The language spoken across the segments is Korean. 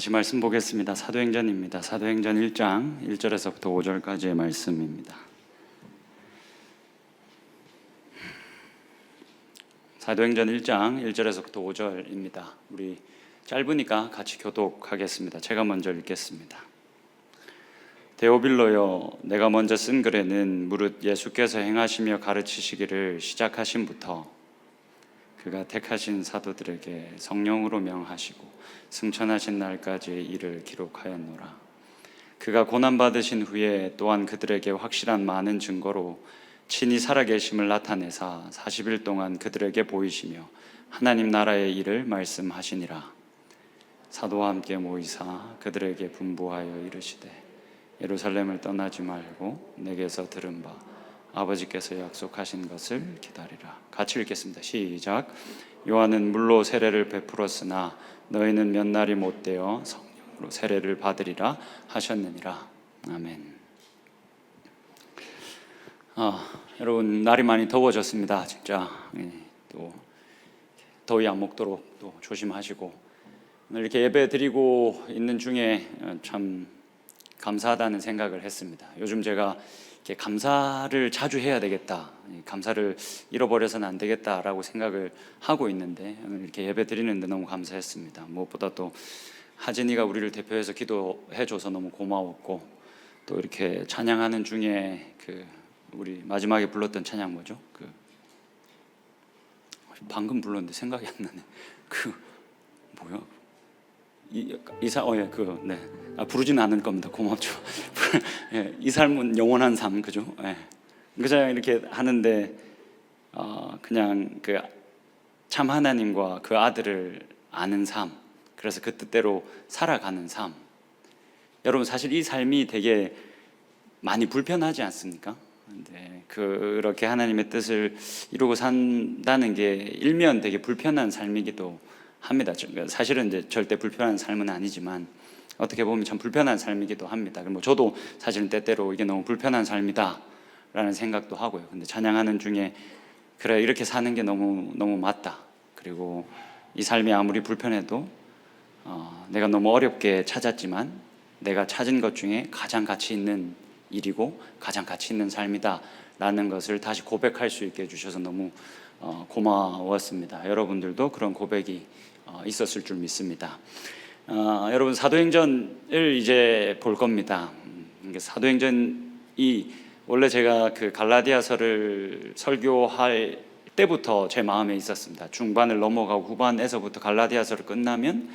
다시 말씀 보겠습니다. 사도행전입니다. 사도행전 1장 1절에서부터 5절까지의 말씀입니다. 사도행전 1장 1절에서부터 5절입니다. 우리 짧으니까 같이 교독하겠습니다. 제가 먼저 읽겠습니다. 데오빌로여, 내가 먼저 쓴 글에는 무릇 예수께서 행하시며 가르치시기를 시작하심부터 그가 택하신 사도들에게 성령으로 명하시고 승천하신 날까지의 일을 기록하였노라. 그가 고난받으신 후에 또한 그들에게 확실한 많은 증거로 친히 살아계심을 나타내사 40일 동안 그들에게 보이시며 하나님 나라의 일을 말씀하시니라. 사도와 함께 모이사 그들에게 분부하여 이르시되 예루살렘을 떠나지 말고 내게서 들은 바 아버지께서 약속하신 것을 기다리라. 같이 읽겠습니다. 시작. 요한은 물로 세례를 베풀었으나 너희는 몇 날이 못되어 성령으로 세례를 받으리라 하셨느니라. 아멘. 여러분, 날이 많이 더워졌습니다. 진짜 또 더위 안 먹도록 또 조심하시고, 오늘 이렇게 예배 드리고 있는 중에 참 감사하다는 생각을 했습니다. 요즘 제가 이렇게 감사를 자주 해야 되겠다, 감사를 잃어버려서는 안 되겠다라고 생각을 하고 있는데, 오늘 이렇게 예배 드리는데 너무 감사했습니다. 무엇보다 또 하진이가 우리를 대표해서 기도해줘서 너무 고마웠고, 또 이렇게 찬양하는 중에 우리 마지막에 불렀던 찬양 뭐죠? 방금 불렀는데 생각이 안 나네. 뭐야? 부르지는 않을 겁니다. 고맙죠. 이 삶은 영원한 삶, 그죠? 그냥 이렇게 하는데 그냥 참 하나님과 그 아들을 아는 삶, 그래서 그 뜻대로 살아가는 삶. 여러분, 사실 이 삶이 되게 많이 불편하지 않습니까? 근데 그렇게 하나님의 뜻을 이루고 산다는 게 일면 되게 불편한 삶이기도 합니다. 사실은 이제 절대 불편한 삶은 아니지만 어떻게 보면 참 불편한 삶이기도 합니다. 저도 사실은 때때로 이게 너무 불편한 삶이다라는 생각도 하고요. 근데 찬양하는 중에 그래, 이렇게 사는 게 너무 맞다. 그리고 이 삶이 아무리 불편해도 내가 너무 어렵게 찾았지만 내가 찾은 것 중에 가장 가치 있는 일이고 가장 가치 있는 삶이다라는 것을 다시 고백할 수 있게 해주셔서 너무 고마웠습니다. 여러분들도 그런 고백이 있었을 줄 믿습니다. 여러분, 사도행전을 이제 볼 겁니다. 사도행전이 원래 제가 갈라디아서를 설교할 때부터 제 마음에 있었습니다. 중반을 넘어가고 후반에서부터 갈라디아서를 끝나면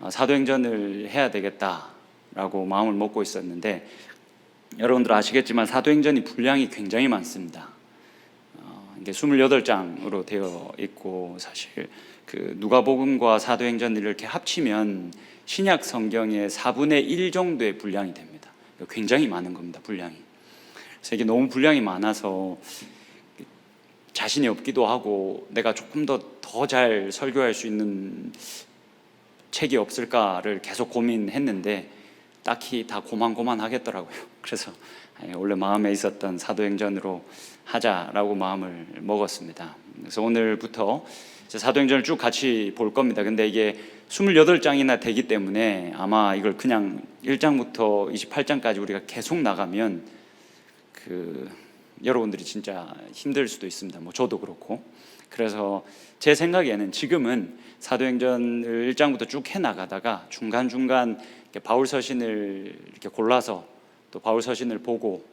사도행전을 해야 되겠다라고 마음을 먹고 있었는데, 여러분들 아시겠지만 사도행전이 분량이 굉장히 많습니다. 이게 28장으로 되어 있고, 사실 누가복음과 사도행전을 이렇게 합치면 신약 성경의 4분의 1 정도의 분량이 됩니다. 굉장히 많은 겁니다, 분량이. 그래서 이게 너무 분량이 많아서 자신이 없기도 하고, 내가 조금 더 잘 설교할 수 있는 책이 없을까를 계속 고민했는데 딱히 다 고만 하겠더라고요. 그래서 원래 마음에 있었던 사도행전으로 하자라고 마음을 먹었습니다. 그래서 오늘부터 사도행전을 쭉 같이 볼 겁니다. 근데 이게 28장이나 되기 때문에 아마 이걸 그냥 1장부터 28장까지 우리가 계속 나가면 여러분들이 진짜 힘들 수도 있습니다. 저도 그렇고. 그래서 제 생각에는 지금은 사도행전을 1장부터 쭉 해나가다가 중간중간 바울 서신을 이렇게 골라서 또 바울 서신을 보고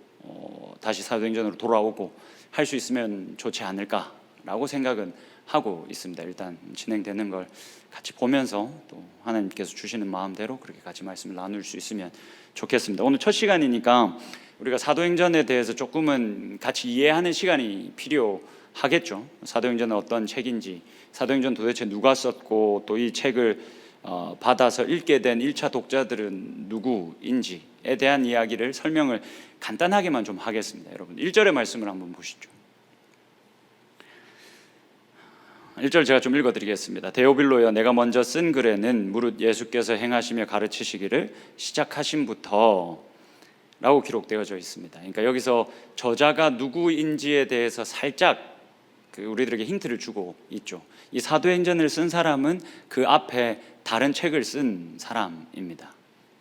다시 사도행전으로 돌아오고 할 수 있으면 좋지 않을까라고 생각은 하고 있습니다. 일단 진행되는 걸 같이 보면서 또 하나님께서 주시는 마음대로 그렇게 같이 말씀을 나눌 수 있으면 좋겠습니다. 오늘 첫 시간이니까 우리가 사도행전에 대해서 조금은 같이 이해하는 시간이 필요하겠죠. 사도행전은 어떤 책인지, 사도행전 도대체 누가 썼고, 또 이 책을 받아서 읽게 된 1차 독자들은 누구인지에 대한 이야기를 설명을 간단하게만 좀 하겠습니다. 여러분, 1절의 말씀을 한번 보시죠. 1절 제가 좀 읽어드리겠습니다. 데오빌로여, 내가 먼저 쓴 글에는 무릇 예수께서 행하시며 가르치시기를 시작하심부터 라고 기록되어져 있습니다. 그러니까 여기서 저자가 누구인지에 대해서 살짝 우리들에게 힌트를 주고 있죠. 이 사도행전을 쓴 사람은 그 앞에 다른 책을 쓴 사람입니다.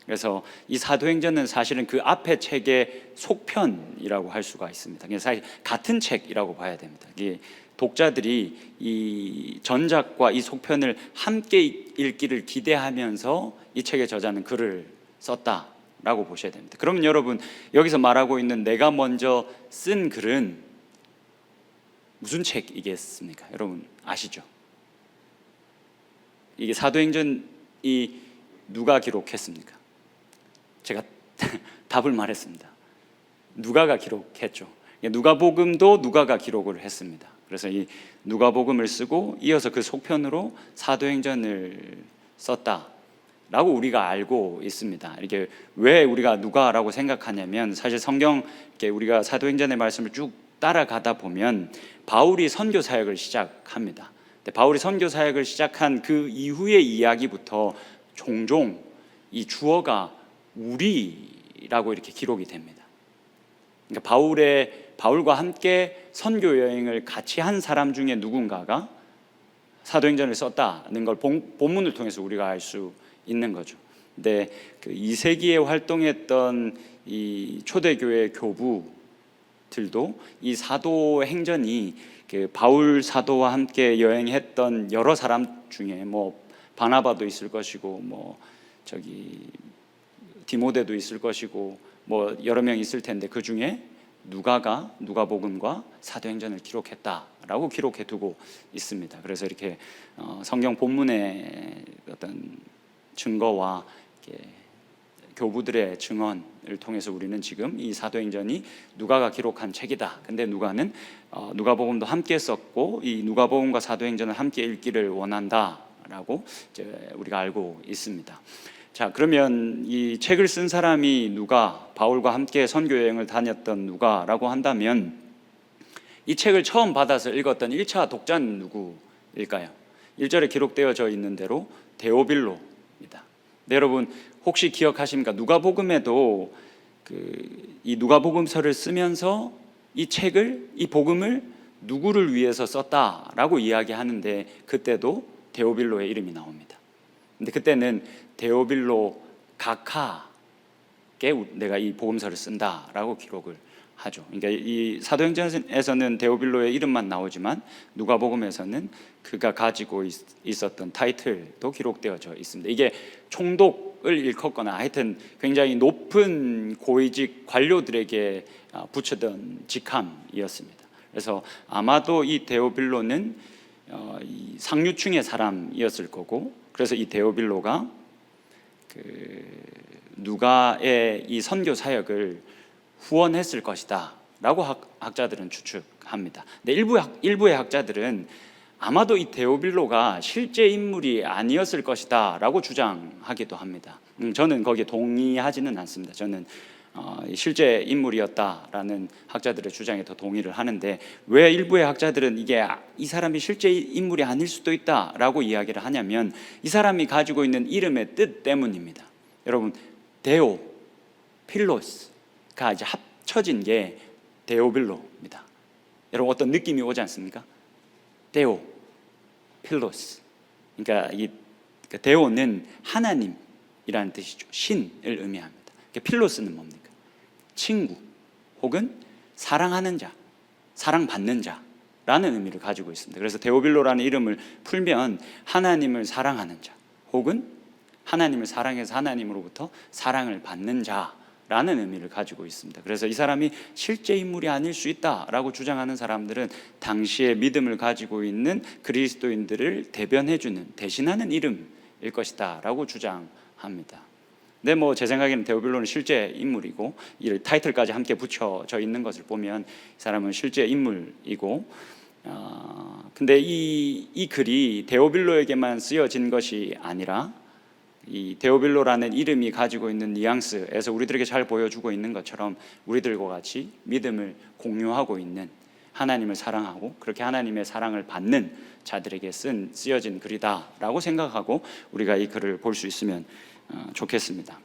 그래서 이 사도행전은 사실은 그 앞의 책의 속편이라고 할 수가 있습니다. 그래서 사실 같은 책이라고 봐야 됩니다. 이게 독자들이 이 전작과 이 속편을 함께 읽기를 기대하면서 이 책의 저자는 글을 썼다라고 보셔야 됩니다. 그러면 여러분, 여기서 말하고 있는 내가 먼저 쓴 글은 무슨 책이겠습니까? 여러분 아시죠? 이게 사도행전이 누가 기록했습니까? 제가 답을 말했습니다. 누가가 기록했죠. 누가복음도 누가가 기록을 했습니다. 그래서 이 누가복음을 쓰고 이어서 그 속편으로 사도행전을 썼다라고 우리가 알고 있습니다. 이게 왜 우리가 누가라고 생각하냐면, 사실 성경 이렇게 우리가 사도행전의 말씀을 쭉 따라가다 보면 바울이 선교 사역을 시작합니다. 바울이 선교 사역을 시작한 그 이후의 이야기부터 종종 이 주어가 우리라고 이렇게 기록이 됩니다. 그러니까 바울과 함께 선교 여행을 같이 한 사람 중에 누군가가 사도행전을 썼다는 걸 본문을 통해서 우리가 알 수 있는 거죠. 근데 그 2세기에 활동했던 이 초대교회 교부들도 이 사도행전이 그 바울 사도와 함께 여행했던 여러 사람 중에 뭐 바나바도 있을 것이고 뭐 디모데도 있을 것이고 뭐 여러 명 있을 텐데, 그 중에 누가복음과 사도행전을 기록했다라고 기록해 두고 있습니다. 그래서 이렇게 성경 본문의 어떤 증거와 이렇게 교부들의 증언을 통해서 우리는 지금 이 사도행전이 누가가 기록한 책이다. 근데 누가는 누가복음도 함께 썼고 이 누가복음과 사도행전을 함께 읽기를 원한다라고 이제 우리가 알고 있습니다. 자, 그러면 이 책을 쓴 사람이 누가, 바울과 함께 선교 여행을 다녔던 누가라고 한다면 이 책을 처음 받아서 읽었던 1차 독자는 누구일까요? 1절에 기록되어져 있는 대로 데오빌로입니다. 네, 여러분 혹시 기억하십니까? 누가복음에도 이 누가복음서를 쓰면서 이 복음을 누구를 위해서 썼다라고 이야기하는데, 그때도 데오빌로의 이름이 나옵니다. 근데 그때는 데오빌로 각하께 내가 이 복음서를 쓴다라고 기록을 하죠. 그러니까 이 사도행전에서는 데오빌로의 이름만 나오지만 누가복음에서는 그가 가지고 있었던 타이틀도 기록되어져 있습니다. 이게 총독을 일컫거나 하여튼 굉장히 높은 고위직 관료들에게 붙이던 직함이었습니다. 그래서 아마도 이 데오빌로는 이 상류층의 사람이었을 거고, 그래서 이 데오빌로가 누가의 이 선교 사역을 후원했을 것이다 라고 학자들은 추측합니다. 근데 일부의 학자들은 아마도 이 데오빌로가 실제 인물이 아니었을 것이다 라고 주장하기도 합니다. 저는 거기에 동의하지는 않습니다. 저는 실제 인물이었다라는 학자들의 주장에 더 동의를 하는데, 왜 일부의 학자들은 이 사람이 실제 인물이 아닐 수도 있다라고 이야기를 하냐면, 이 사람이 가지고 있는 이름의 뜻 때문입니다. 여러분, 데오, 필로스가 이제 합쳐진 게 데오빌로입니다. 여러분 어떤 느낌이 오지 않습니까? 데오, 필로스. 그러니까 데오는 하나님이라는 뜻이죠. 신을 의미합니다. 필로스는 뭡니까? 친구 혹은 사랑하는 자, 사랑받는 자라는 의미를 가지고 있습니다. 그래서 데오빌로라는 이름을 풀면 하나님을 사랑하는 자 혹은 하나님을 사랑해서 하나님으로부터 사랑을 받는 자라는 의미를 가지고 있습니다. 그래서 이 사람이 실제 인물이 아닐 수 있다라고 주장하는 사람들은 당시에 믿음을 가지고 있는 그리스도인들을 대신하는 이름일 것이다 라고 주장합니다. 근데 뭐 제 생각에는 데오빌로는 실제 인물이고, 이 타이틀까지 함께 붙여져 있는 것을 보면 이 사람은 실제 인물이고, 근데 이 글이 데오빌로에게만 쓰여진 것이 아니라 이 데오빌로라는 이름이 가지고 있는 뉘앙스에서 우리들에게 잘 보여주고 있는 것처럼 우리들과 같이 믿음을 공유하고 있는, 하나님을 사랑하고 그렇게 하나님의 사랑을 받는 자들에게 쓰여진 글이다라고 생각하고 우리가 이 글을 볼 수 있으면 좋겠습니다.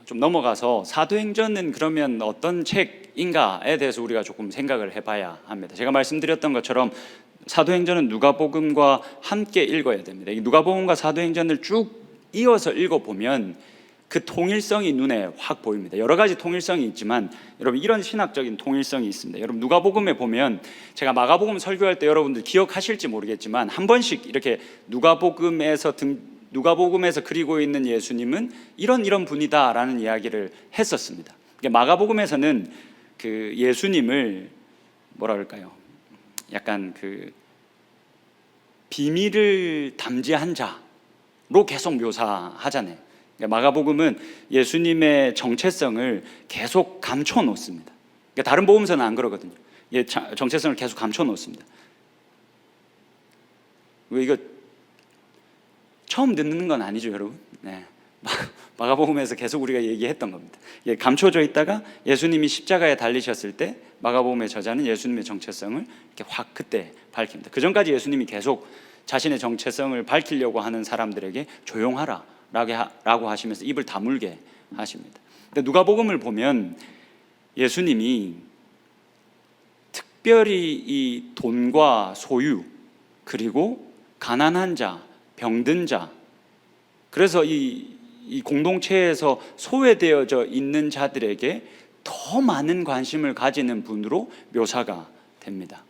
좀 넘어가서 사도행전은 그러면 어떤 책인가에 대해서 우리가 조금 생각을 해봐야 합니다. 제가 말씀드렸던 것처럼 사도행전은 누가복음과 함께 읽어야 됩니다. 이 누가복음과 사도행전을 쭉 이어서 읽어보면 그 통일성이 눈에 확 보입니다. 여러 가지 통일성이 있지만 여러분, 이런 신학적인 통일성이 있습니다. 여러분, 누가복음에 보면, 제가 마가복음 설교할 때 여러분들 기억하실지 모르겠지만 한 번씩 이렇게 누가복음에서 그리고 있는 예수님은 이런 분이다라는 이야기를 했었습니다. 마가복음에서는 그 예수님을 뭐라 그럴까요? 약간 그 비밀을 담지한 자로 계속 묘사하잖아요. 마가복음은 예수님의 정체성을 계속 감춰 놓습니다. 다른 복음서는 안 그러거든요. 정체성을 계속 감춰 놓습니다. 이거 처음 듣는 건 아니죠, 여러분? 네. 마가복음에서 계속 우리가 얘기했던 겁니다. 감춰져 있다가 예수님이 십자가에 달리셨을 때 마가복음의 저자는 예수님의 정체성을 이렇게 확 그때 밝힙니다. 그 전까지 예수님이 계속 자신의 정체성을 밝히려고 하는 사람들에게 조용하라 라고 하시면서 입을 다물게 하십니다. 근데 누가복음을 보면 예수님이 특별히 이 돈과 소유, 그리고 가난한 자, 병든 자, 그래서 이 공동체에서 소외되어져 있는 자들에게 더 많은 관심을 가지는 분으로 묘사가 됩니다.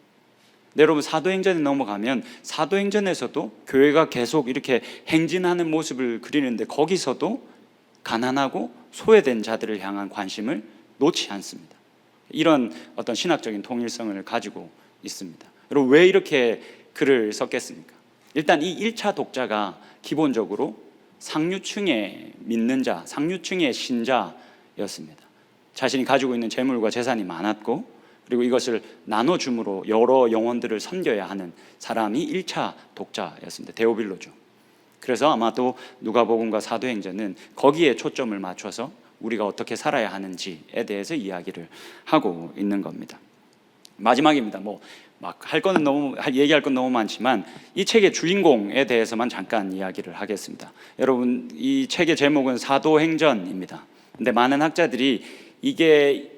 네, 여러분, 사도행전에 넘어가면 사도행전에서도 교회가 계속 이렇게 행진하는 모습을 그리는데 거기서도 가난하고 소외된 자들을 향한 관심을 놓지 않습니다. 이런 어떤 신학적인 통일성을 가지고 있습니다. 여러분, 왜 이렇게 글을 썼겠습니까? 일단 이 1차 독자가 기본적으로 상류층의 믿는 자, 상류층의 신자였습니다. 자신이 가지고 있는 재물과 재산이 많았고, 그리고 이것을 나눠줌으로 여러 영혼들을 섬겨야 하는 사람이 1차 독자였습니다. 데오빌로죠. 그래서 아마도 누가복음과 사도행전은 거기에 초점을 맞춰서 우리가 어떻게 살아야 하는지에 대해서 이야기를 하고 있는 겁니다. 마지막입니다. 얘기할 건 너무 많지만 이 책의 주인공에 대해서만 잠깐 이야기를 하겠습니다. 여러분, 이 책의 제목은 사도행전입니다. 근데 많은 학자들이 이게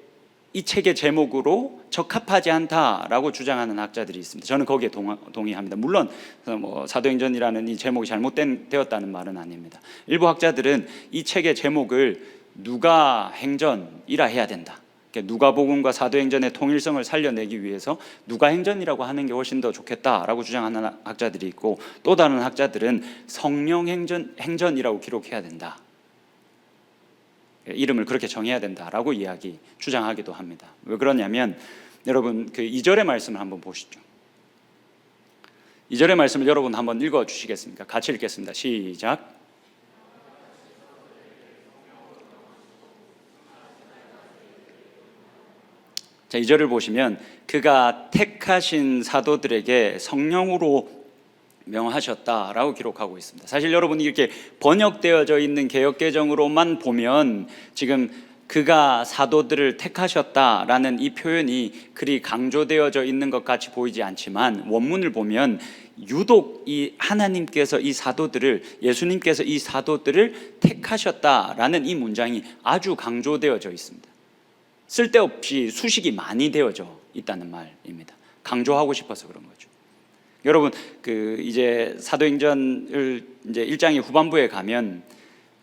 이 책의 제목으로 적합하지 않다라고 주장하는 학자들이 있습니다. 저는 거기에 동의합니다. 물론 사도행전이라는 이 제목이 잘못되었다는 말은 아닙니다. 일부 학자들은 이 책의 제목을 누가행전이라 해야 된다. 누가복음과 사도행전의 통일성을 살려내기 위해서 누가행전이라고 하는 게 훨씬 더 좋겠다라고 주장하는 학자들이 있고, 또 다른 학자들은 성령행전이라고 기록해야 된다. 이름을 그렇게 정해야 된다라고 주장하기도 합니다. 왜 그러냐면, 여러분, 그 2절의 말씀을 한번 보시죠. 2절의 말씀을 여러분 한번 읽어 주시겠습니까? 같이 읽겠습니다. 시작. 자, 2절을 보시면 그가 택하신 사도들에게 성령으로 명하셨다라고 기록하고 있습니다. 사실 여러분이 이렇게 번역되어져 있는 개역개정으로만 보면 지금 그가 사도들을 택하셨다라는 이 표현이 그리 강조되어져 있는 것 같이 보이지 않지만, 원문을 보면 유독 이 하나님께서 이 사도들을, 예수님께서 이 사도들을 택하셨다라는 이 문장이 아주 강조되어져 있습니다. 쓸데없이 수식이 많이 되어져 있다는 말입니다. 강조하고 싶어서 그런 거죠. 여러분, 이제 사도행전을 이제 1장의 후반부에 가면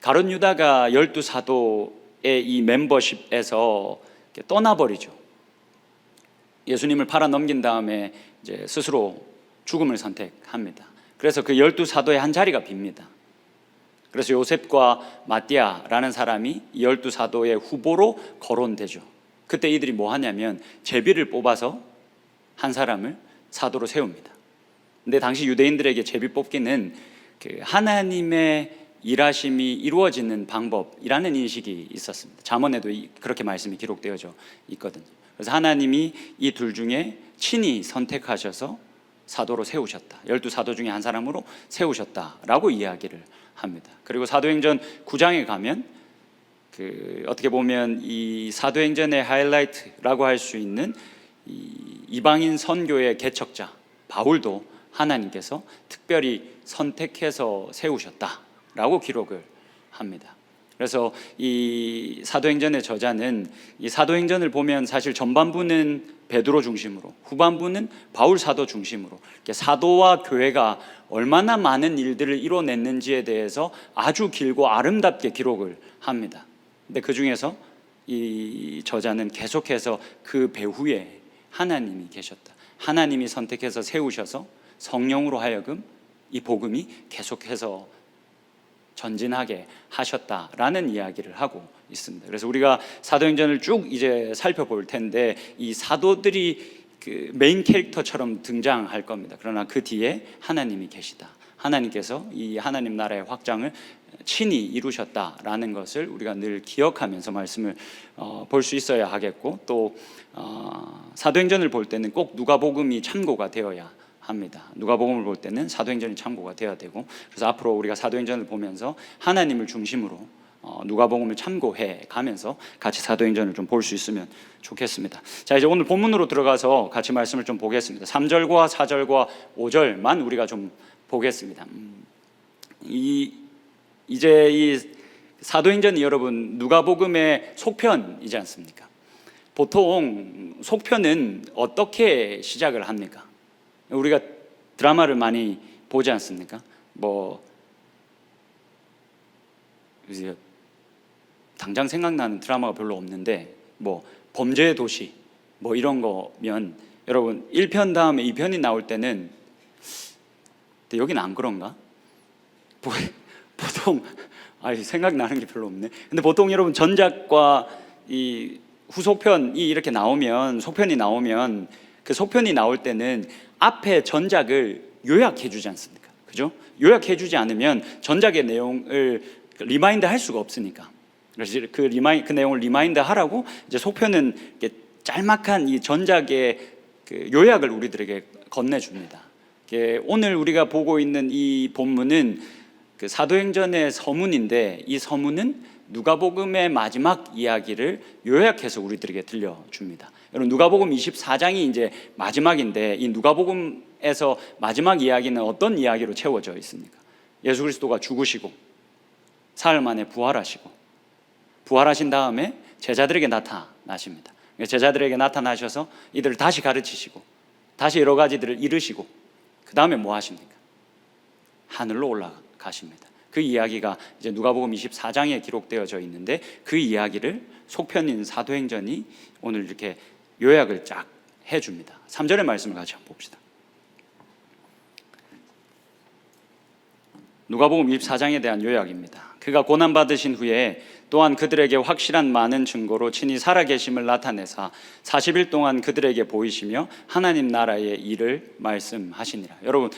가룟 유다가 12사도의 이 멤버십에서 떠나버리죠. 예수님을 팔아 넘긴 다음에 이제 스스로 죽음을 선택합니다. 그래서 그 12사도의 한 자리가 빕니다. 그래서 요셉과 마띠아라는 사람이 12사도의 후보로 거론되죠. 그때 이들이 뭐 하냐면 제비를 뽑아서 한 사람을 사도로 세웁니다. 근데 당시 유대인들에게 제비 뽑기는 그 하나님의 일하심이 이루어지는 방법이라는 인식이 있었습니다. 잠언에도 그렇게 말씀이 기록되어져 있거든요. 그래서 하나님이 이 둘 중에 친히 선택하셔서 사도로 세우셨다. 12사도 중에 한 사람으로 세우셨다라고 이야기를 합니다. 그리고 사도행전 9장에 가면 어떻게 보면 이 사도행전의 하이라이트라고 할 수 있는 이방인 선교의 개척자 바울도 하나님께서 특별히 선택해서 세우셨다라고 기록을 합니다. 그래서 이 사도행전의 저자는 이 사도행전을 보면 사실 전반부는 베드로 중심으로, 후반부는 바울 사도 중심으로 이렇게 사도와 교회가 얼마나 많은 일들을 이뤄냈는지에 대해서 아주 길고 아름답게 기록을 합니다. 근데 그 중에서 이 저자는 계속해서 그 배후에 하나님이 계셨다, 하나님이 선택해서 세우셔서 성령으로 하여금 이 복음이 계속해서 전진하게 하셨다라는 이야기를 하고 있습니다. 그래서 우리가 사도행전을 쭉 이제 살펴볼 텐데 이 사도들이 그 메인 캐릭터처럼 등장할 겁니다. 그러나 그 뒤에 하나님이 계시다, 하나님께서 이 하나님 나라의 확장을 친히 이루셨다라는 것을 우리가 늘 기억하면서 말씀을 볼 수 있어야 하겠고, 또 사도행전을 볼 때는 꼭 누가복음이 참고가 되어야 합니다. 누가복음을 볼 때는 사도행전이 참고가 되어야 되고, 그래서 앞으로 우리가 사도행전을 보면서 하나님을 중심으로 누가복음을 참고해 가면서 같이 사도행전을 좀 볼 수 있으면 좋겠습니다. 자, 이제 오늘 본문으로 들어가서 같이 말씀을 좀 보겠습니다. 3절과 4절과 5절만 우리가 좀 보겠습니다. 이제 이 사도행전이 여러분 누가복음의 속편이지 않습니까? 보통 속편은 어떻게 시작을 합니까? 우리가 드라마를 많이 보지 않습니까? 이제 당장 생각나는 드라마가 별로 없는데 범죄의 도시 이런 거면 여러분 1편 다음에 2편이 나올 때는, 근데 여기는 안 그런가? 보통 생각나는 게 별로 없네. 근데 보통 여러분 전작과 이 후속편이 이렇게 나오면, 속편이 나오면 그 속편이 나올 때는 앞에 전작을 요약해 주지 않습니까? 그죠? 요약해 주지 않으면 전작의 내용을 리마인드 할 수가 없으니까. 그래서 그 내용을 리마인드 하라고 이제 속편은 이렇게 짤막한 이 전작의 그 요약을 우리들에게 건네줍니다. 오늘 우리가 보고 있는 이 본문은 그 사도행전의 서문인데, 이 서문은 누가복음의 마지막 이야기를 요약해서 우리들에게 들려줍니다. 여러분, 누가복음 24장이 이제 마지막인데, 이 누가복음에서 마지막 이야기는 어떤 이야기로 채워져 있습니까? 예수 그리스도가 죽으시고 사흘 만에 부활하신 다음에 제자들에게 나타나십니다. 제자들에게 나타나셔서 이들을 다시 가르치시고 다시 여러 가지들을 이루시고, 그 다음에 뭐 하십니까? 하늘로 올라가십니다. 그 이야기가 이제 누가복음 24장에 기록되어져 있는데, 그 이야기를 속편인 사도행전이 오늘 이렇게 요약을 쫙 해줍니다. 3절의 말씀을 같이 한번 봅시다. 누가복음 24장에 대한 요약입니다. 그가 고난받으신 후에 또한 그들에게 확실한 많은 증거로 친히 살아계심을 나타내사 40일 동안 그들에게 보이시며 하나님 나라의 일을 말씀하시니라. 여러분,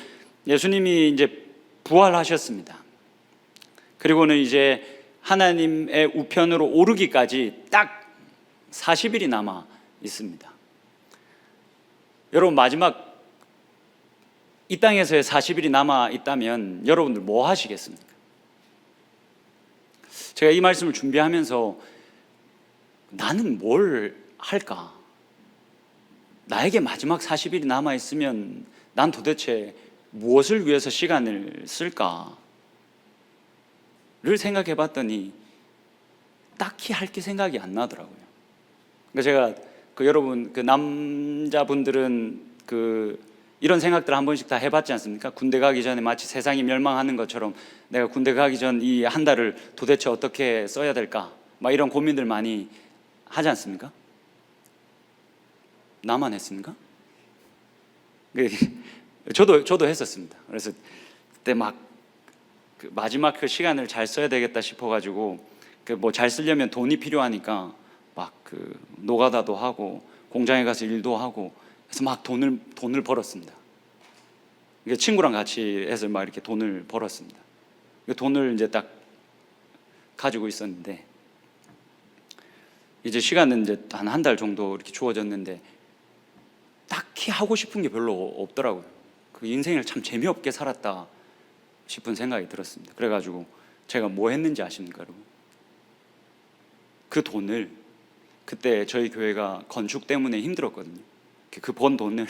예수님이 이제 부활하셨습니다. 그리고는 이제 하나님의 우편으로 오르기까지 딱 40일이 남아 있습니다. 여러분, 마지막 이 땅에서의 40일이 남아 있다면 여러분들 뭐 하시겠습니까? 제가 이 말씀을 준비하면서 나는 뭘 할까? 나에게 마지막 40일이 남아 있으면 난 도대체 무엇을 위해서 시간을 쓸까를 생각해 봤더니 딱히 할 게 생각이 안 나더라고요. 그러니까 제가 여러분 남자분들은 이런 생각들 한 번씩 다 해봤지 않습니까? 군대 가기 전에 마치 세상이 멸망하는 것처럼 내가 군대 가기 전 이 한 달을 도대체 어떻게 써야 될까? 이런 고민들 많이 하지 않습니까? 나만 했습니까? 저도 했었습니다. 그래서 그때 마지막 그 시간을 잘 써야 되겠다 싶어가지고 잘 쓰려면 돈이 필요하니까 노가다도 하고 공장에 가서 일도 하고 그래서 돈을 벌었습니다. 친구랑 같이 해서 이렇게 돈을 벌었습니다. 돈을 이제 딱 가지고 있었는데, 이제 시간은 이제 한 달 정도 이렇게 주어졌는데 딱히 하고 싶은 게 별로 없더라고요. 인생을 참 재미없게 살았다 싶은 생각이 들었습니다. 그래가지고 제가 뭐 했는지 아십니까, 여러분? 그 돈을, 그때 저희 교회가 건축 때문에 힘들었거든요. 그 번 돈을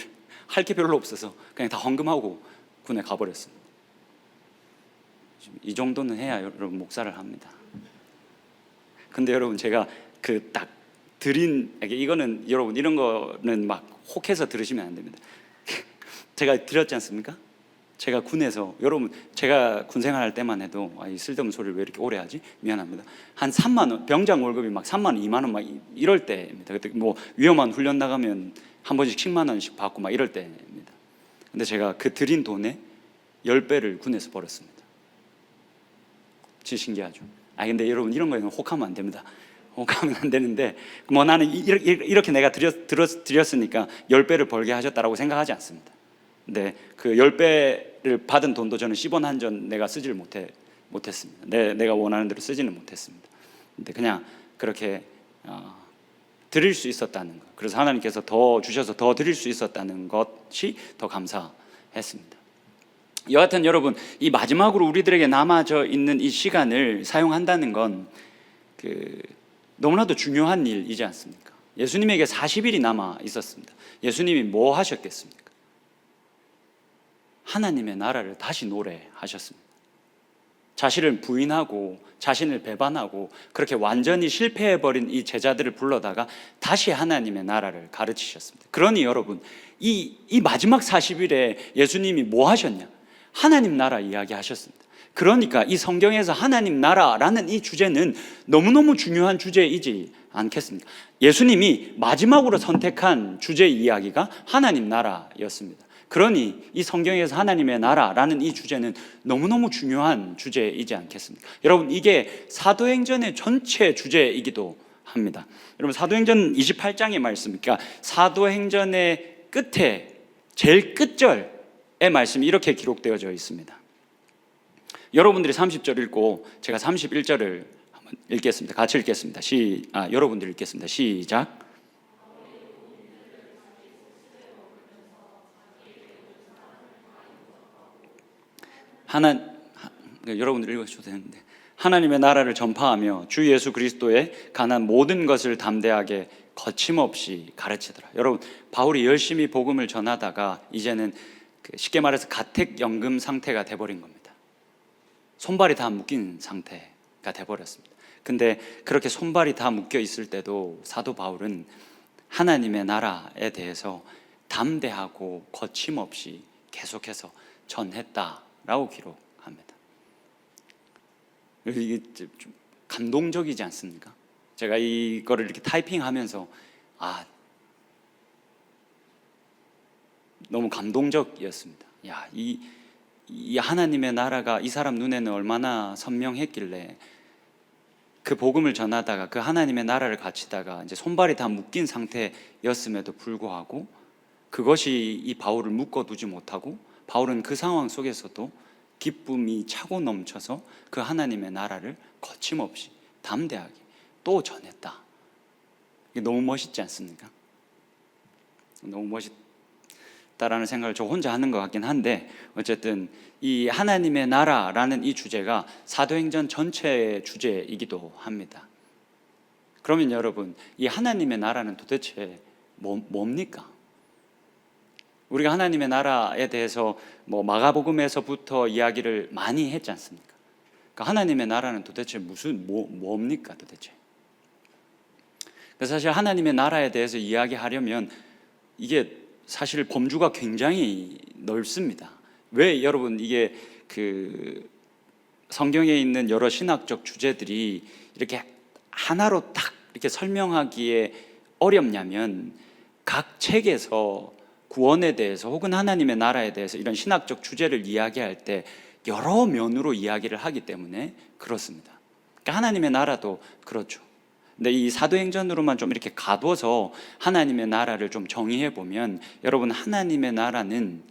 할 게 별로 없어서 그냥 다 헌금하고 군에 가버렸습니다. 이 정도는 해야 여러분 목사를 합니다. 근데 여러분, 제가 딱 이거는 여러분 이런 거는 막 혹해서 들으시면 안 됩니다. 제가 드렸지 않습니까? 제가 군에서, 여러분 제가 군 생활할 때만 해도 이 쓸데없는 소리를 왜 이렇게 오래 하지? 미안합니다. 한 3만 원, 병장 월급이 막 3만 원, 2만 원 막 이럴 때입니다. 그때 뭐 위험한 훈련 나가면 한 번씩 10만 원씩 받고 막 이럴 때입니다. 근데 제가 그 드린 돈의 10배를 군에서 벌었습니다. 진짜 신기하죠? 근데 여러분 이런 거에는 혹하면 안 됩니다. 혹하면 안 되는데, 뭐 나는 이렇게 내가 드렸으니까 10배를 벌게 하셨다라고 생각하지 않습니다. 근데 그 10배를 받은 돈도 저는 10원 한 전 내가 쓰지를 못했습니다. 내가 원하는 대로 쓰지는 못했습니다. 근데 그냥 그렇게 드릴 수 있었다는 것, 그래서 하나님께서 더 주셔서 더 드릴 수 있었다는 것이 더 감사했습니다. 여하튼 여러분, 이 마지막으로 우리들에게 남아져 있는 이 시간을 사용한다는 건 너무나도 중요한 일이지 않습니까? 예수님에게 40일이 남아 있었습니다. 예수님이 뭐 하셨겠습니까? 하나님의 나라를 다시 노래하셨습니다. 자신을 부인하고 자신을 배반하고 그렇게 완전히 실패해버린 이 제자들을 불러다가 다시 하나님의 나라를 가르치셨습니다. 그러니 여러분, 이 마지막 40일에 예수님이 뭐 하셨냐? 하나님 나라 이야기하셨습니다. 그러니까 이 성경에서 하나님 나라라는 이 주제는 너무너무 중요한 주제이지 않겠습니까? 예수님이 마지막으로 선택한 주제 이야기가 하나님 나라였습니다. 그러니 이 성경에서 하나님의 나라라는 이 주제는 너무너무 중요한 주제이지 않겠습니까? 여러분, 이게 사도행전의 전체 주제이기도 합니다. 여러분, 사도행전 28장의 말씀, 그러니까 사도행전의 끝에 제일 끝절의 말씀이 이렇게 기록되어져 있습니다. 여러분들이 30절 읽고 제가 31절을 한번 읽겠습니다. 같이 읽겠습니다. 여러분들 읽겠습니다. 시작. 여러분들 읽으셔도 되는데, 하나님의 나라를 전파하며 주 예수 그리스도의 관한 모든 것을 담대하게 거침없이 가르치더라. 여러분, 바울이 열심히 복음을 전하다가 이제는 쉽게 말해서 가택연금 상태가 돼버린 겁니다. 손발이 다 묶인 상태가 돼버렸습니다. 근데 그렇게 손발이 다 묶여 있을 때도 사도 바울은 하나님의 나라에 대해서 담대하고 거침없이 계속해서 전했다라고 기록합니다. 이게 좀 감동적이지 않습니까? 제가 이거를 이렇게 타이핑하면서 너무 감동적이었습니다. 이 하나님의 나라가 이 사람 눈에는 얼마나 선명했길래 그 복음을 전하다가 그 하나님의 나라를 가르치다가 이제 손발이 다 묶인 상태였음에도 불구하고 그것이 이 바울을 묶어두지 못하고 바울은 그 상황 속에서도 기쁨이 차고 넘쳐서 그 하나님의 나라를 거침없이 담대하게 또 전했다. 이게 너무 멋있지 않습니까? 너무 멋있다라는 생각을 저 혼자 하는 것 같긴 한데, 어쨌든 이 하나님의 나라라는 이 주제가 사도행전 전체의 주제이기도 합니다. 그러면 여러분, 이 하나님의 나라는 도대체 뭡니까? 우리가 하나님의 나라에 대해서 마가복음에서부터 이야기를 많이 했지 않습니까? 그러니까 하나님의 나라는 도대체 뭡니까 도대체? 사실 하나님의 나라에 대해서 이야기하려면 이게 사실 범주가 굉장히 넓습니다. 왜 여러분, 이게 성경에 있는 여러 신학적 주제들이 이렇게 하나로 딱 이렇게 설명하기에 어렵냐면, 각 책에서 구원에 대해서 혹은 하나님의 나라에 대해서 이런 신학적 주제를 이야기할 때 여러 면으로 이야기를 하기 때문에 그렇습니다. 그러니까 하나님의 나라도 그렇죠. 근데 이 사도행전으로만 좀 이렇게 가둬서 하나님의 나라를 좀 정의해 보면, 여러분, 하나님의 나라는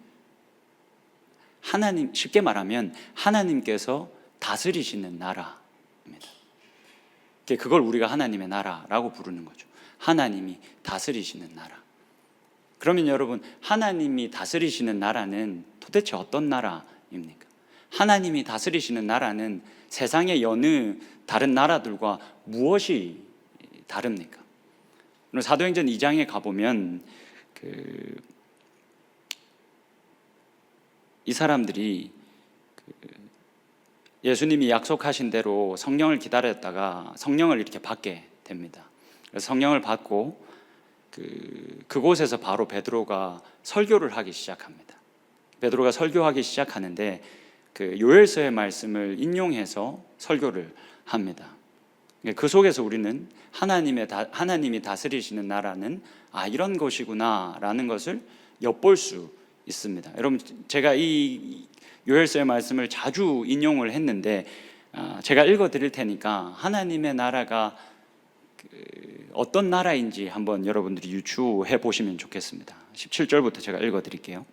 쉽게 말하면 하나님께서 다스리시는 나라입니다. 그걸 우리가 하나님의 나라라고 부르는 거죠. 하나님이 다스리시는 나라. 그러면 여러분, 하나님이 다스리시는 나라는 도대체 어떤 나라입니까? 하나님이 다스리시는 나라는 세상의 여느 다른 나라들과 무엇이 다릅니까? 사도행전 2장에 가보면 이 사람들이 예수님이 약속하신 대로 성령을 기다렸다가 성령을 이렇게 받게 됩니다. 성령을 받고 그곳에서 바로 베드로가 설교를 하기 시작합니다. 베드로가 설교하기 시작하는데 그 요엘서의 말씀을 인용해서 설교를 합니다. 그 속에서 우리는 하나님이 다스리시는 나라는 이런 것이구나라는 것을 엿볼 수 있습니다. 여러분, 제가 이 요엘서의 말씀을 자주 인용을 했는데 제가 읽어드릴 테니까 하나님의 나라가 어떤 나라인지 한번 여러분들이 유추해 보시면 좋겠습니다. 17절부터 제가 읽어드릴게요.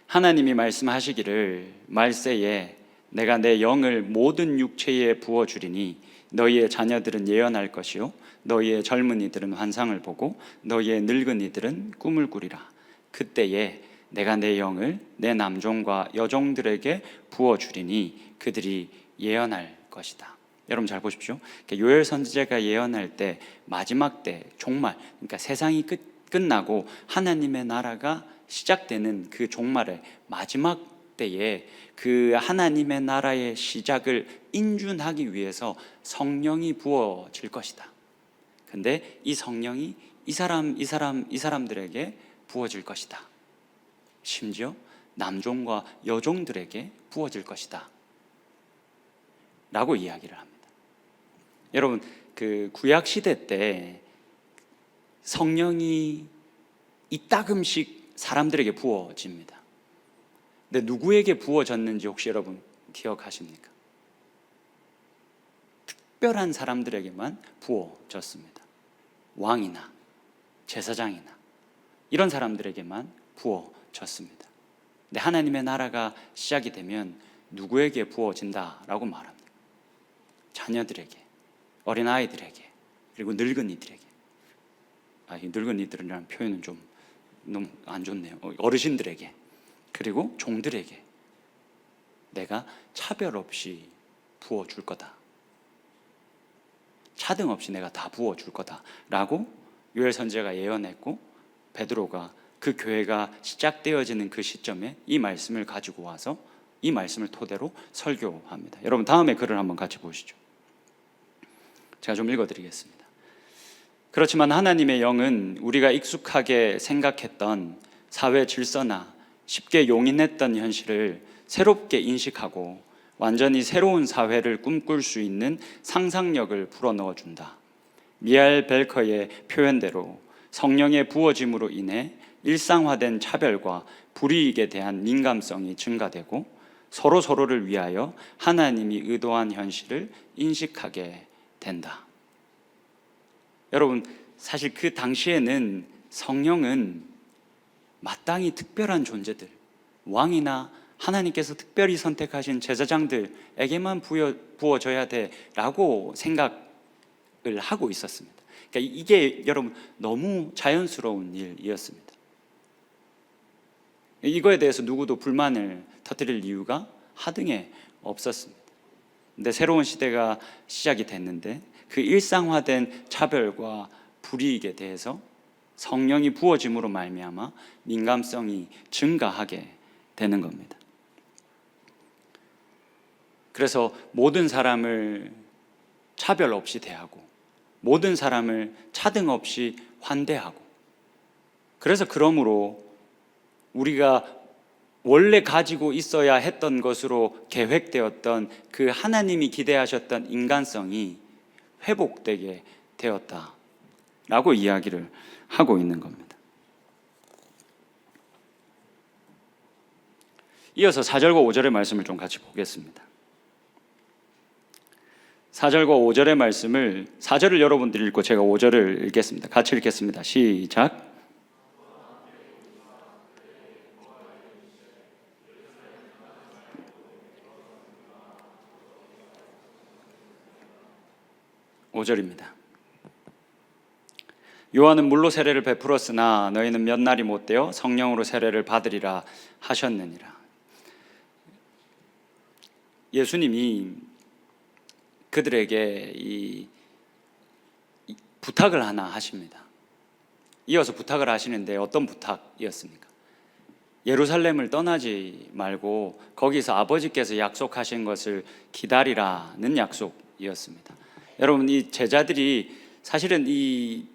하나님이 말씀하시기를 말세에 내가 내 영을 모든 육체에 부어주리니 너희의 자녀들은 예언할 것이요 너희의 젊은이들은 환상을 보고 너희의 늙은이들은 꿈을 꾸리라. 그때에 내가 내 영을 내 남종과 여종들에게 부어주리니 그들이 예언할 것이다. 여러분 잘 보십시오. 요엘 선지자가 예언할 때 마지막 때 종말, 그러니까 세상이 끝나고 하나님의 나라가 시작되는 그 종말의 마지막 때에 그 하나님의 나라의 시작을 인준하기 위해서 성령이 부어질 것이다. 근데 이 성령이 이 사람들에게 부어질 것이다. 심지어 남종과 여종들에게 부어질 것이다 라고 이야기를 합니다. 여러분, 그 구약 시대 때 성령이 이따금씩 사람들에게 부어집니다. 근데 누구에게 부어졌는지 혹시 여러분 기억하십니까? 특별한 사람들에게만 부어졌습니다. 왕이나 제사장이나 이런 사람들에게만 부어졌습니다. 근데 하나님의 나라가 시작이 되면 누구에게 부어진다라고 말합니다. 자녀들에게, 어린아이들에게, 그리고 늙은이들에게. 이 늙은이들이라는 표현은 좀 너무 안 좋네요. 어르신들에게, 그리고 종들에게 내가 차별 없이 부어줄 거다. 차등 없이 내가 다 부어줄 거다라고 요엘 선지자가 예언했고, 베드로가 그 교회가 시작되어지는 그 시점에 이 말씀을 가지고 와서 이 말씀을 토대로 설교합니다. 여러분, 다음에 글을 한번 같이 보시죠. 제가 좀 읽어드리겠습니다. 그렇지만 하나님의 영은 우리가 익숙하게 생각했던 사회 질서나 쉽게 용인했던 현실을 새롭게 인식하고 완전히 새로운 사회를 꿈꿀 수 있는 상상력을 불어넣어준다. 미하엘 벨커의 표현대로 성령의 부어짐으로 인해 일상화된 차별과 불이익에 대한 민감성이 증가되고 서로를 위하여 하나님이 의도한 현실을 인식하게 된다. 여러분, 사실 그 당시에는 성령은 마땅히 특별한 존재들, 왕이나 하나님께서 특별히 선택하신 제사장들에게만 부어져야 돼라고 생각을 하고 있었습니다. 그러니까 이게 여러분 너무 자연스러운 일이었습니다. 이거에 대해서 누구도 불만을 터뜨릴 이유가 하등에 없었습니다. 근데 새로운 시대가 시작이 됐는데 그 일상화된 차별과 불이익에 대해서 성령이 부어짐으로 말미암아 민감성이 증가하게 되는 겁니다. 그래서 모든 사람을 차별 없이 대하고 모든 사람을 차등 없이 환대하고, 그래서 그러므로 우리가 원래 가지고 있어야 했던 것으로 계획되었던 그 하나님이 기대하셨던 인간성이 회복되게 되었다라고 이야기를 하고 있는 겁니다. 이어서 4절과 5절의 말씀을 좀 같이 보겠습니다. 4절과 5절의 말씀을 4절을 여러분들이 읽고 제가 5절을 읽겠습니다. 같이 읽겠습니다. 시작. 5절입니다. 요한은 물로 세례를 베풀었으나 너희는 몇 날이 못되어 성령으로 세례를 받으리라 하셨느니라. 예수님이 그들에게 이 부탁을 하나 하십니다. 이어서 부탁을 하시는데 어떤 부탁이었습니까? 예루살렘을 떠나지 말고 거기서 아버지께서 약속하신 것을 기다리라는 약속이었습니다. 여러분, 이 제자들이 사실은 이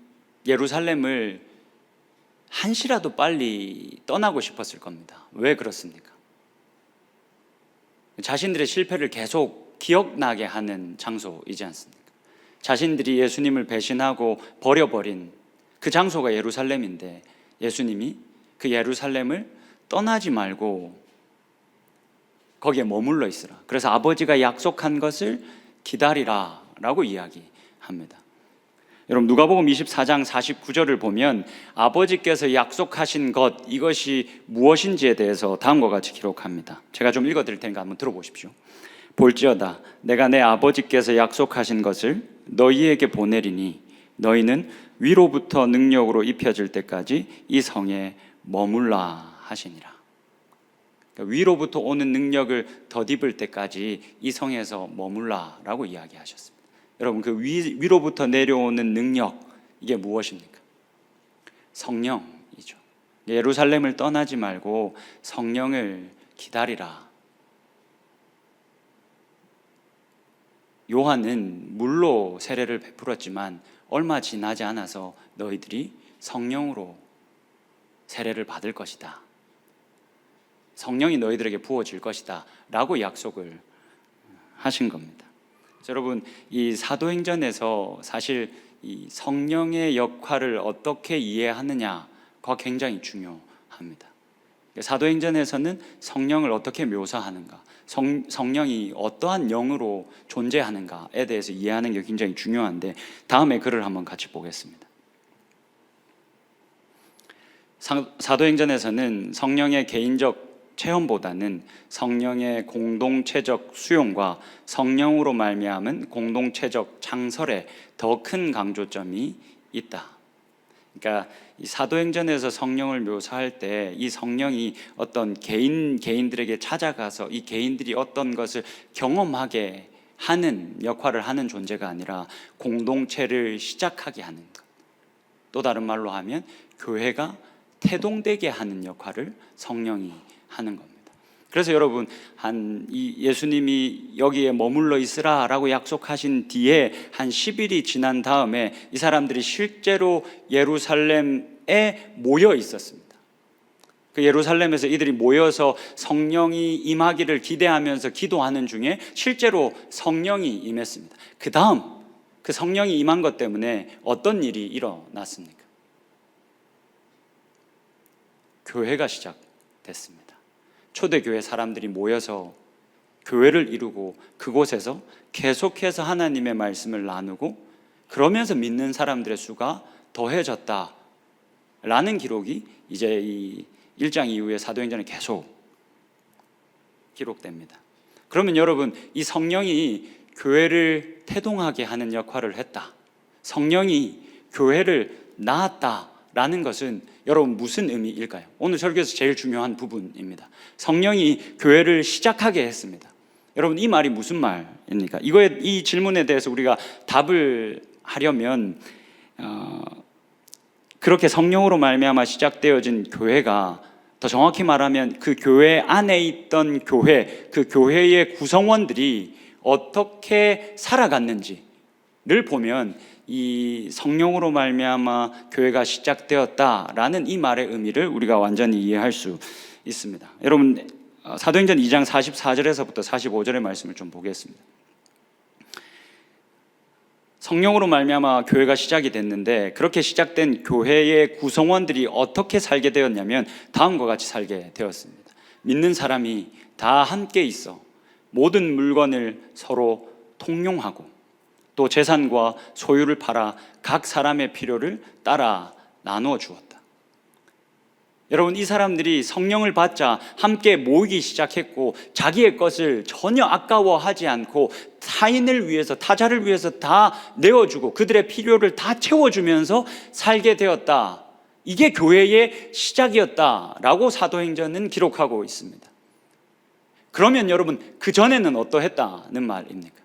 예루살렘을 한시라도 빨리 떠나고 싶었을 겁니다. 왜 그렇습니까? 자신들의 실패를 계속 기억나게 하는 장소이지 않습니까? 자신들이 예수님을 배신하고 버려버린 그 장소가 예루살렘인데 예수님이 그 예루살렘을 떠나지 말고 거기에 머물러 있으라. 그래서 아버지가 약속한 것을 기다리라 라고 이야기합니다. 여러분 누가복음 24장 49절을 보면 아버지께서 약속하신 것, 이것이 무엇인지에 대해서 다음과 같이 기록합니다. 제가 좀 읽어드릴 테니까 한번 들어보십시오. 볼지어다 내가 내 아버지께서 약속하신 것을 너희에게 보내리니 너희는 위로부터 능력으로 입혀질 때까지 이 성에 머물라 하시니라. 그러니까 위로부터 오는 능력을 덧입을 때까지 이 성에서 머물라라고 이야기하셨습니다. 여러분 그 위로부터 내려오는 능력, 이게 무엇입니까? 성령이죠. 예루살렘을 떠나지 말고 성령을 기다리라. 요한은 물로 세례를 베풀었지만 얼마 지나지 않아서 너희들이 성령으로 세례를 받을 것이다. 성령이 너희들에게 부어질 것이다 라고 약속을 하신 겁니다. 여러분 이 사도행전에서 사실 이 성령의 역할을 어떻게 이해하느냐가 굉장히 중요합니다. 사도행전에서는 성령을 어떻게 묘사하는가, 성령이 어떠한 영으로 존재하는가에 대해서 이해하는 게 굉장히 중요한데 다음에 글을 한번 같이 보겠습니다. 사도행전에서는 성령의 개인적 체험보다는 성령의 공동체적 수용과 성령으로 말미암은 공동체적 창설에 더 큰 강조점이 있다. 그러니까 이 사도행전에서 성령을 묘사할 때 이 성령이 어떤 개인들에게 찾아가서 이 개인들이 어떤 것을 경험하게 하는 역할을 하는 존재가 아니라 공동체를 시작하게 하는 것. 또 다른 말로 하면 교회가 태동되게 하는 역할을 성령이 하는 겁니다. 그래서 여러분 이 예수님이 여기에 머물러 있으라라고 약속하신 뒤에 한 10일이 지난 다음에 이 사람들이 실제로 예루살렘에 모여 있었습니다. 그 예루살렘에서 이들이 모여서 성령이 임하기를 기대하면서 기도하는 중에 실제로 성령이 임했습니다. 그 다음 그 성령이 임한 것 때문에 어떤 일이 일어났습니까? 교회가 시작됐습니다. 초대교회 사람들이 모여서 교회를 이루고 그곳에서 계속해서 하나님의 말씀을 나누고 그러면서 믿는 사람들의 수가 더해졌다라는 기록이 이제 이 1장 이후에 사도행전에 계속 기록됩니다. 그러면 여러분 이 성령이 교회를 태동하게 하는 역할을 했다, 성령이 교회를 낳았다라는 것은 여러분 무슨 의미일까요? 오늘 설교에서 제일 중요한 부분입니다. 성령이 교회를 시작하게 했습니다. 여러분 이 말이 무슨 말입니까? 이 질문에 대해서 우리가 답을 하려면 그렇게 성령으로 말미암아 시작되어진 교회가 더 정확히 말하면 그 교회 안에 있던 그 교회의 구성원들이 어떻게 살아갔는지를 보면 이 성령으로 말미암아 교회가 시작되었다라는 이 말의 의미를 우리가 완전히 이해할 수 있습니다. 여러분 사도행전 2장 44절에서부터 45절의 말씀을 좀 보겠습니다. 성령으로 말미암아 교회가 시작이 됐는데 그렇게 시작된 교회의 구성원들이 어떻게 살게 되었냐면 다음과 같이 살게 되었습니다. 믿는 사람이 다 함께 있어 모든 물건을 서로 통용하고 또 재산과 소유를 팔아 각 사람의 필요를 따라 나누어 주었다. 여러분 이 사람들이 성령을 받자 함께 모이기 시작했고 자기의 것을 전혀 아까워하지 않고 타인을 위해서 타자를 위해서 다 내어주고 그들의 필요를 다 채워주면서 살게 되었다. 이게 교회의 시작이었다라고 사도행전은 기록하고 있습니다. 그러면 여러분 그 전에는 어떠했다는 말입니까?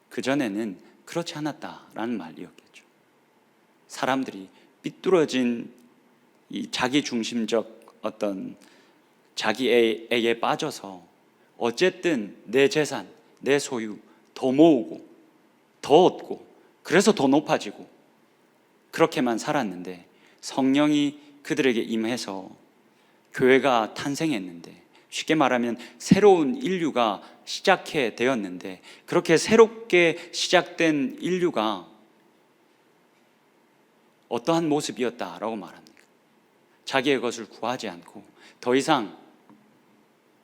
그 전에는 그렇지 않았다라는 말이었겠죠. 사람들이 삐뚤어진 이 자기 중심적 어떤 자기애에 빠져서 어쨌든 내 재산, 내 소유 더 모으고 더 얻고 그래서 더 높아지고 그렇게만 살았는데 성령이 그들에게 임해서 교회가 탄생했는데, 쉽게 말하면 새로운 인류가 시작해 되었는데, 그렇게 새롭게 시작된 인류가 어떠한 모습이었다라고 말합니다. 자기의 것을 구하지 않고 더 이상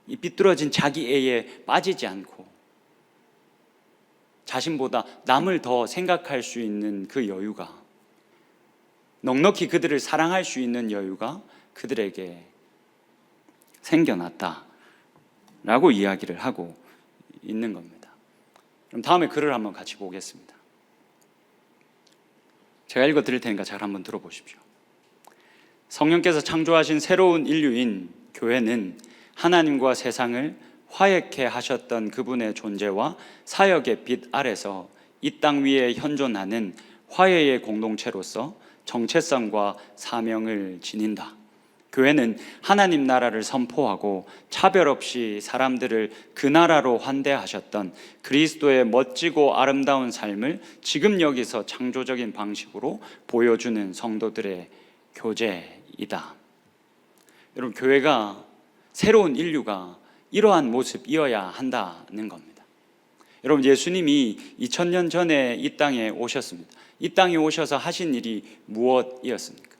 이 삐뚤어진 자기애에 빠지지 않고 자신보다 남을 더 생각할 수 있는 그 여유가, 넉넉히 그들을 사랑할 수 있는 여유가 그들에게 생겨났다라고 이야기를 하고 있는 겁니다. 그럼 다음에 글을 한번 같이 보겠습니다. 제가 읽어 드릴 테니까 잘 한번 들어보십시오. 성령께서 창조하신 새로운 인류인 교회는 하나님과 세상을 화해케 하셨던 그분의 존재와 사역의 빛 아래서 이 땅 위에 현존하는 화해의 공동체로서 정체성과 사명을 지닌다. 교회는 하나님 나라를 선포하고 차별 없이 사람들을 그 나라로 환대하셨던 그리스도의 멋지고 아름다운 삶을 지금 여기서 창조적인 방식으로 보여주는 성도들의 교제이다. 여러분, 교회가, 새로운 인류가 이러한 모습이어야 한다는 겁니다. 여러분, 예수님이 2000년 전에 이 땅에 오셨습니다. 이 땅에 오셔서 하신 일이 무엇이었습니까?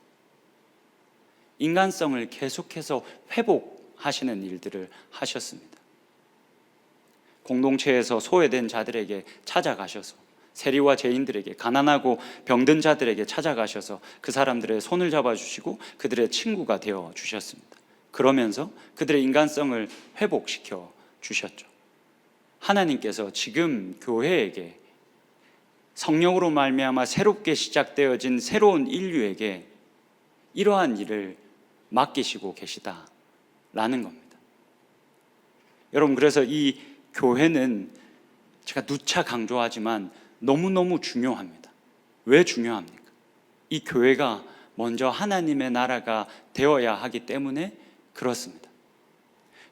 인간성을 계속해서 회복하시는 일들을 하셨습니다. 공동체에서 소외된 자들에게 찾아가셔서, 세리와 죄인들에게, 가난하고 병든 자들에게 찾아가셔서 그 사람들의 손을 잡아주시고 그들의 친구가 되어 주셨습니다. 그러면서 그들의 인간성을 회복시켜 주셨죠. 하나님께서 지금 교회에게, 성령으로 말미암아 새롭게 시작되어진 새로운 인류에게 이러한 일을 맡기시고 계시다라는 겁니다. 여러분, 그래서 이 교회는 제가 누차 강조하지만 너무너무 중요합니다. 왜 중요합니까? 이 교회가 먼저 하나님의 나라가 되어야 하기 때문에 그렇습니다.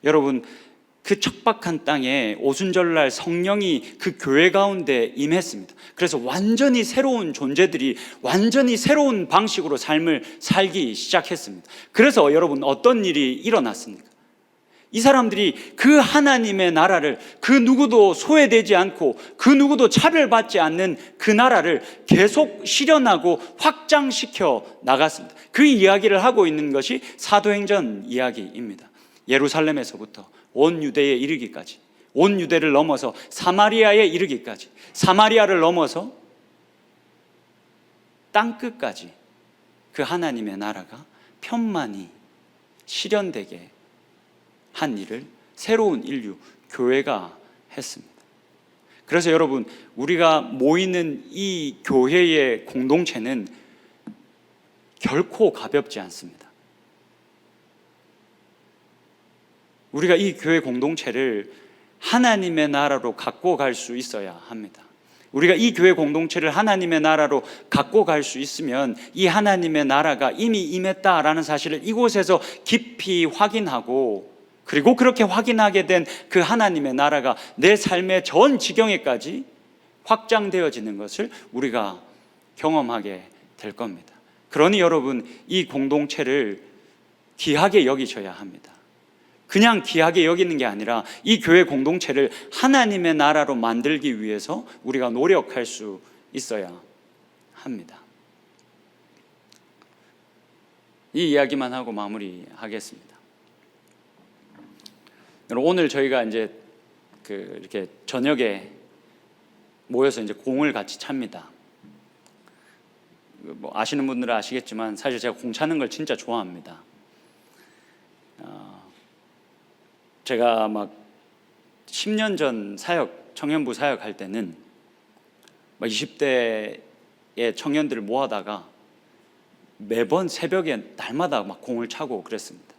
여러분, 그 척박한 땅에 오순절날 성령이 그 교회 가운데 임했습니다. 그래서 완전히 새로운 존재들이 완전히 새로운 방식으로 삶을 살기 시작했습니다. 그래서 여러분, 어떤 일이 일어났습니까? 이 사람들이 그 하나님의 나라를, 그 누구도 소외되지 않고 그 누구도 차별받지 않는 그 나라를 계속 실현하고 확장시켜 나갔습니다. 그 이야기를 하고 있는 것이 사도행전 이야기입니다. 예루살렘에서부터 온 유대에 이르기까지, 온 유대를 넘어서 사마리아에 이르기까지, 사마리아를 넘어서 땅끝까지 그 하나님의 나라가 편만히 실현되게 한 일을 새로운 인류, 교회가 했습니다. 그래서 여러분, 우리가 모이는 이 교회의 공동체는 결코 가볍지 않습니다. 우리가 이 교회 공동체를 하나님의 나라로 갖고 갈 수 있어야 합니다. 우리가 이 교회 공동체를 하나님의 나라로 갖고 갈 수 있으면 이 하나님의 나라가 이미 임했다라는 사실을 이곳에서 깊이 확인하고, 그리고 그렇게 확인하게 된 그 하나님의 나라가 내 삶의 전 지경에까지 확장되어지는 것을 우리가 경험하게 될 겁니다. 그러니 여러분, 이 공동체를 귀하게 여기셔야 합니다. 그냥 귀하게 여기는 게 아니라 이 교회 공동체를 하나님의 나라로 만들기 위해서 우리가 노력할 수 있어야 합니다. 이 이야기만 하고 마무리하겠습니다. 오늘 저희가 이제 이렇게 저녁에 모여서 이제 공을 같이 찹니다. 뭐 아시는 분들은 아시겠지만 사실 제가 공 차는 걸 진짜 좋아합니다. 제가 막 10년 전 청년부 사역할 때는 막 20대의 청년들을 모아다가 매번 새벽에 날마다 막 공을 차고 그랬습니다.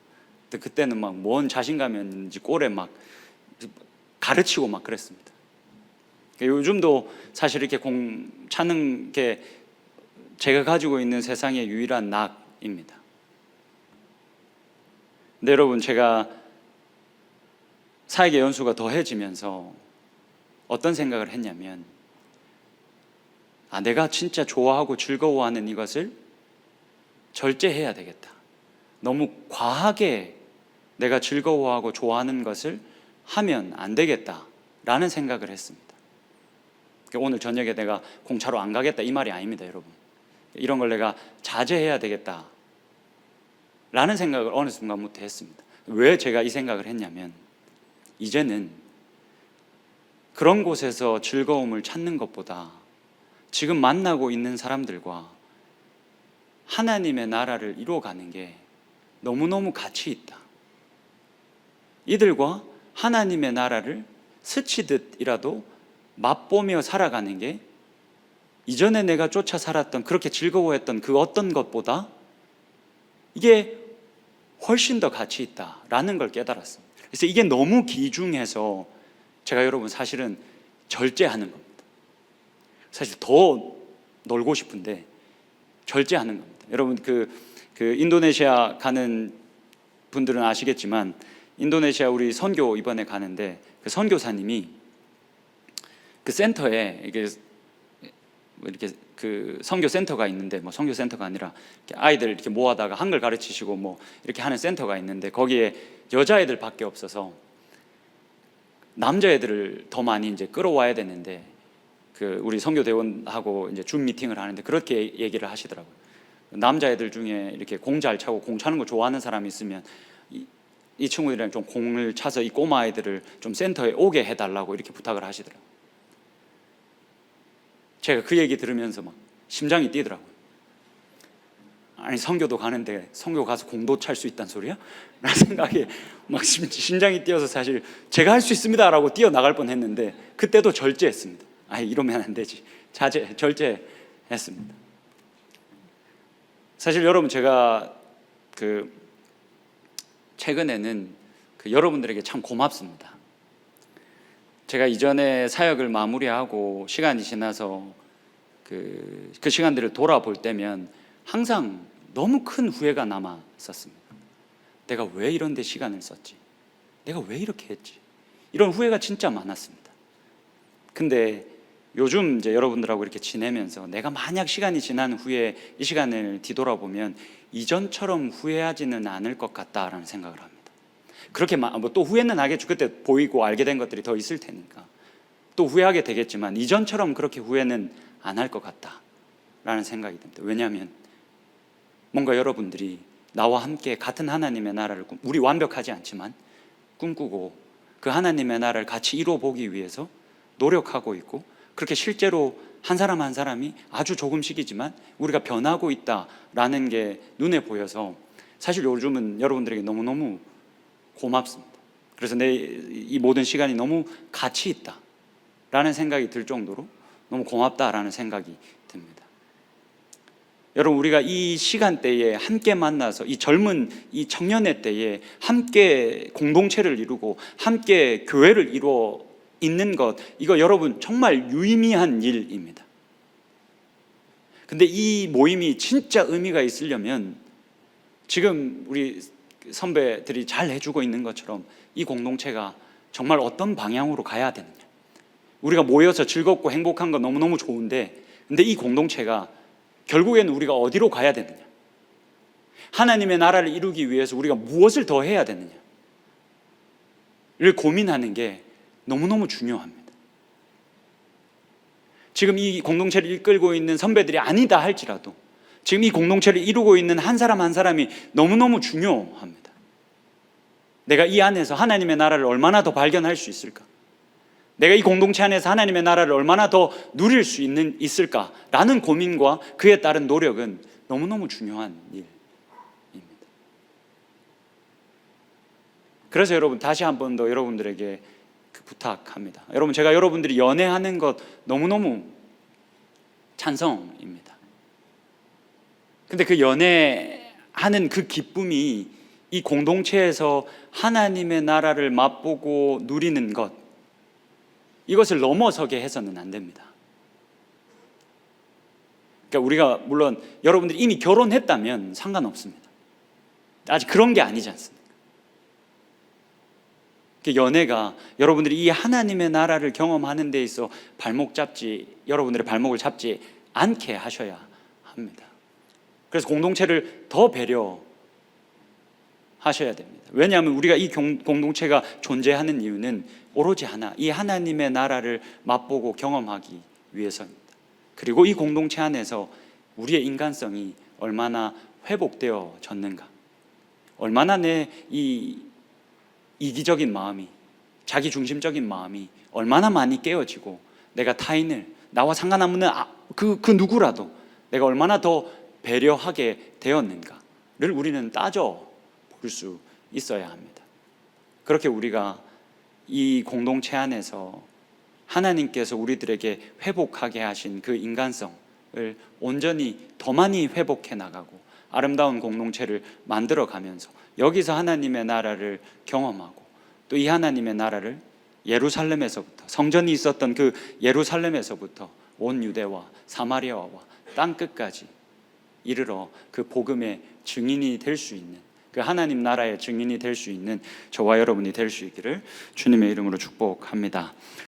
근데 그때는 막 뭔 자신감이었는지 골에 막 가르치고 막 그랬습니다. 요즘도 사실 이렇게 공 차는 게 제가 가지고 있는 세상의 유일한 낙입니다. 근데 여러분, 제가 사역의 연수가 더해지면서 어떤 생각을 했냐면, 내가 진짜 좋아하고 즐거워하는 이것을 절제해야 되겠다. 너무 과하게 내가 즐거워하고 좋아하는 것을 하면 안 되겠다라는 생각을 했습니다. 오늘 저녁에 내가 공차로 안 가겠다 이 말이 아닙니다, 여러분. 이런 걸 내가 자제해야 되겠다라는 생각을 어느 순간부터 했습니다. 왜 제가 이 생각을 했냐면, 이제는 그런 곳에서 즐거움을 찾는 것보다 지금 만나고 있는 사람들과 하나님의 나라를 이루어가는 게 너무너무 가치 있다. 이들과 하나님의 나라를 스치듯이라도 맛보며 살아가는 게 이전에 내가 쫓아 살았던, 그렇게 즐거워했던 그 어떤 것보다 이게 훨씬 더 가치 있다라는 걸 깨달았습니다. 그래서 이게 너무 귀중해서 제가 여러분 사실은 절제하는 겁니다. 사실 더 놀고 싶은데 절제하는 겁니다. 여러분 그 인도네시아 가는 분들은 아시겠지만, 인도네시아 우리 선교 이번에 가는데 그 선교사님이 그 센터에 이렇게 그 선교 센터가 있는데, 뭐 선교 센터가 아니라 아이들 이렇게 모아다가 한글 가르치시고 뭐 이렇게 하는 센터가 있는데, 거기에 여자애들밖에 없어서 남자애들을 더 많이 이제 끌어와야 되는데, 그 우리 선교 대원하고 이제 줌 미팅을 하는데 그렇게 얘기를 하시더라고요. 남자애들 중에 이렇게 공 잘 차고 공 차는 거 좋아하는 사람이 있으면 이 친구들이랑 좀 공을 차서 이 꼬마 아이들을 좀 센터에 오게 해달라고 이렇게 부탁을 하시더라고요. 제가 그 얘기 들으면서 막 심장이 뛰더라고요. 아니, 선교도 가는데 선교 가서 공도 찰 수 있다는 소리야? 라는 생각에 막 심장이 뛰어서 사실 제가 할 수 있습니다 라고 뛰어나갈 뻔했는데, 그때도 절제했습니다. 이러면 안 되지. 절제했습니다. 사실 여러분, 제가 최근에는 여러분들에게 참 고맙습니다. 제가 이전에 사역을 마무리하고 시간이 지나서 그 시간들을 돌아볼 때면 항상 너무 큰 후회가 남았었습니다. 내가 왜 이런 데 시간을 썼지? 내가 왜 이렇게 했지? 이런 후회가 진짜 많았습니다. 근데 요즘 이제 여러분들하고 이렇게 지내면서 내가 만약 시간이 지난 후에 이 시간을 뒤돌아보면 이전처럼 후회하지는 않을 것 같다라는 생각을 합니다. 그렇게 또 후회는 하겠죠. 그때 보이고 알게 된 것들이 더 있을 테니까 또 후회하게 되겠지만, 이전처럼 그렇게 후회는 안 할 것 같다라는 생각이 듭니다. 왜냐하면 뭔가 여러분들이 나와 함께 같은 하나님의 나라를, 우리 완벽하지 않지만 꿈꾸고 그 하나님의 나라를 같이 이루어보기 위해서 노력하고 있고, 그렇게 실제로 한 사람 한 사람이 아주 조금씩이지만 우리가 변하고 있다라는 게 눈에 보여서 사실 요즘은 여러분들에게 너무너무 고맙습니다. 그래서 이 모든 시간이 너무 가치 있다라는 생각이 들 정도로 너무 고맙다라는 생각이 듭니다. 여러분, 우리가 이 시간대에 함께 만나서 이 젊은 이 청년의 때에 함께 공동체를 이루고 함께 교회를 이루어 있는 것, 이거 여러분 정말 유의미한 일입니다. 근데 이 모임이 진짜 의미가 있으려면 지금 우리 선배들이 잘 해주고 있는 것처럼 이 공동체가 정말 어떤 방향으로 가야 되느냐. 우리가 모여서 즐겁고 행복한 건 너무너무 좋은데, 근데 이 공동체가 결국에는 우리가 어디로 가야 되느냐, 하나님의 나라를 이루기 위해서 우리가 무엇을 더 해야 되느냐를 고민하는 게 너무너무 중요합니다. 지금 이 공동체를 이끌고 있는 선배들이 아니다 할지라도 지금 이 공동체를 이루고 있는 한 사람 한 사람이 너무너무 중요합니다. 내가 이 안에서 하나님의 나라를 얼마나 더 발견할 수 있을까? 내가 이 공동체 안에서 하나님의 나라를 얼마나 더 누릴 수 있을까라는 고민과 그에 따른 노력은 너무너무 중요한 일입니다. 그래서 여러분, 다시 한 번 더 여러분들에게 부탁합니다. 여러분, 제가 여러분들이 연애하는 것 너무너무 찬성입니다. 근데 그 연애하는 그 기쁨이 이 공동체에서 하나님의 나라를 맛보고 누리는 것, 이것을 넘어서게 해서는 안 됩니다. 그러니까 우리가 물론 여러분들이 이미 결혼했다면 상관없습니다. 아직 그런 게 아니지 않습니까? 연애가 여러분들이 이 하나님의 나라를 경험하는 데 있어 여러분들의 발목을 잡지 않게 하셔야 합니다. 그래서 공동체를 더 배려하셔야 됩니다. 왜냐하면 우리가 이 공동체가 존재하는 이유는 오로지 하나, 이 하나님의 나라를 맛보고 경험하기 위해서입니다. 그리고 이 공동체 안에서 우리의 인간성이 얼마나 회복되어졌는가, 얼마나 내 이 이기적인 마음이, 자기중심적인 마음이 얼마나 많이 깨어지고, 내가 타인을, 나와 상관없는 그 누구라도 내가 얼마나 더 배려하게 되었는가를 우리는 따져 볼 수 있어야 합니다. 그렇게 우리가 이 공동체 안에서 하나님께서 우리들에게 회복하게 하신 그 인간성을 온전히 더 많이 회복해 나가고 아름다운 공동체를 만들어 가면서 여기서 하나님의 나라를 경험하고, 또 이 하나님의 나라를 예루살렘에서부터, 성전이 있었던 그 예루살렘에서부터 온 유대와 사마리아와 땅 끝까지 이르러 그 복음의 증인이 될 수 있는, 그 하나님 나라의 증인이 될 수 있는 저와 여러분이 될 수 있기를 주님의 이름으로 축복합니다.